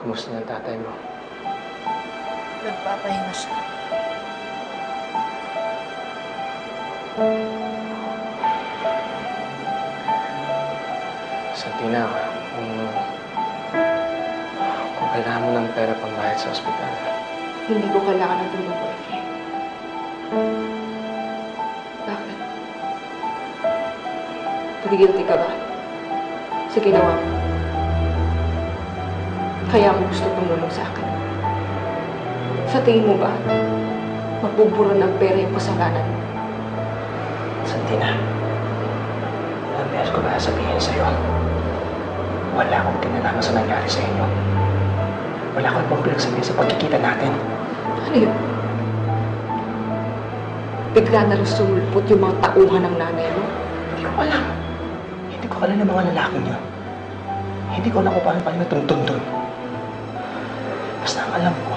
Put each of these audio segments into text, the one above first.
Kumusta ng tatay mo? Nagpapahinga siya. Santina, kung kailangan mo ng pera pambayad sa ospital. Hindi ko kailangan ng tulong, boyfriend. Bakit? Nagigilty ka ba sa ginawa mo? Kaya mo gusto tumulong sa akin. Sa tingin mo ba, magbubura ng pera yung kasalanan mo? Santina, ilang beses ko ba sabihin sa'yo? Wala akong kinalaman sa nangyari sa inyo. Wala akong ibang pinagsabihin sa pagkikita natin. Ano yun? Bigla na rin sumulpot yung mga tauhan ng nanay mo? Hindi ko alam. Hindi ko alam ng mga lalaking yun. Hindi ko alam kung paano natuntun doon. Basta ang alam ko,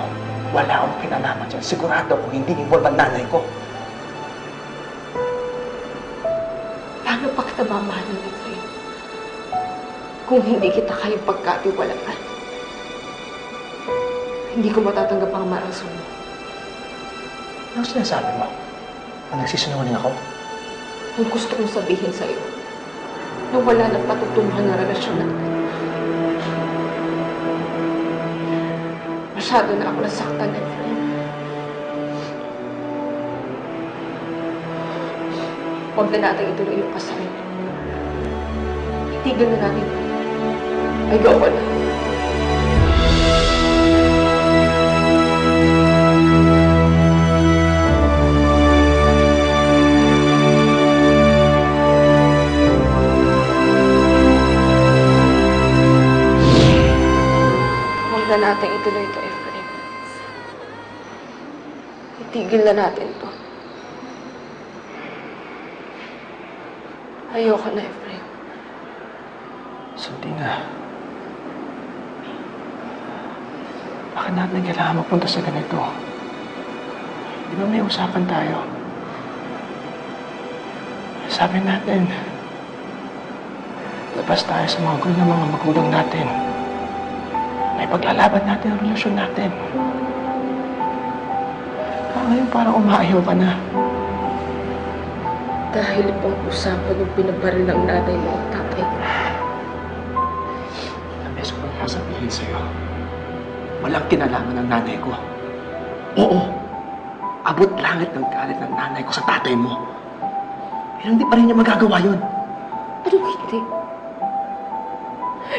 wala akong kinalaman dyan. Sigurado kung hindi involved ang nanay ko. Paano pa kita mamahalin, boyfriend? Kung hindi kita kayang pagkatiwalaan, hindi ko matatanggap ang marasong mo. Ano sinasabi mo? Na nagsisinungaling ako? Ang gusto kong sabihin sa'yo, na wala nang patutunguhan na relasyon natin. Masyado na ako nasaktan, my friend. Huwag na natin ituloy yung kasal. Itigil na natin ito. Ayoko na. Huwag na natin ituloy ito, Efrain. Itigil na natin ito. Ayoko na, Efrain. Santina, bakit natin kailangan mapunta sa ganito? Di ba may usapan tayo? Sabi natin, labas tayo sa mga gulo ng mga magulang natin. May paglalaban natin ang relasyon natin. Ngayon parang umaayaw ka na. Dahil pang usapan yung pinabaril ng nanay mo at tatay ko. Nabes ko lang sabihin sa'yo, walang kinalaman ng nanay ko. Oo, abot langit ng galit ng nanay ko sa tatay mo. Pero hindi pa rin niya magagawa yun. Ano hindi?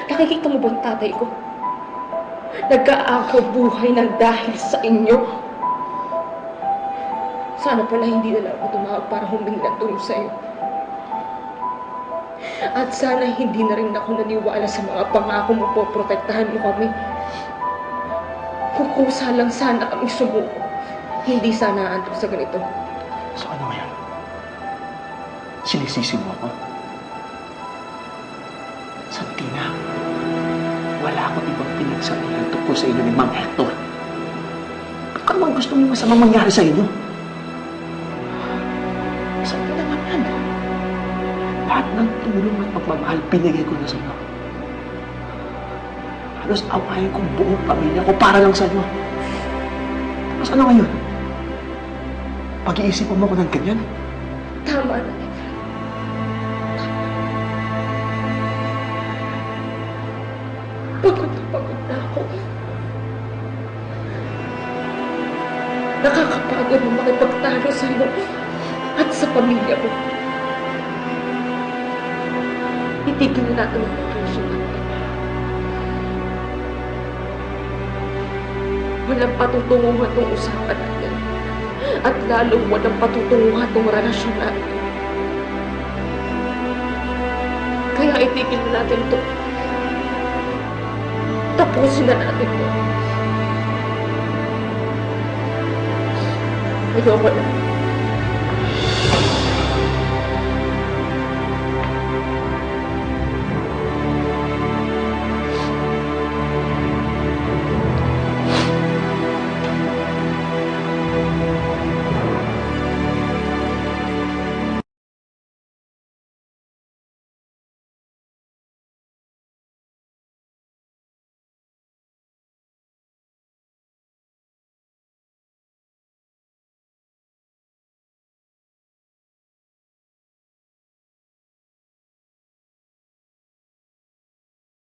Nakikita mo ba ang tatay ko? Nag-aakaw buhay ng dahil sa inyo. Sana pala hindi na lang ako tumawag para humingi ng tulong sa'yo. At sana hindi na rin ako naniwala sa mga pangako mo po, protektahan mo kami. Kukusa lang sana kami sumuko. Hindi sana aantok sa ganito. So ano ngayon? Sinisisi mo ako? Santina, wala akong ibang pinagsabihan tungkol sa inyo ni Ma'am Hector. Baka naman gusto mo masamang mangyari sa inyo. Santina naman, lahat ng tulong at pagmamahal binigay ko na sa inyo. Halos awayin kong buong pamilya ko para lang sa inyo. Tapos ano ngayon? Pag-iisipan mo ko ng ganyan? Tama na, Efrain. Pagod na ako. Nakakapagod na makipagtalo sa'yo at sa pamilya ko. Itigil na natin ang relasyon natin. Walang patutunguhan itong usapan natin. At lalong walang patutunguhan itong relasyon natin. Kaya itigil na natin ito. Tapusin na natin ito. Ayoko na.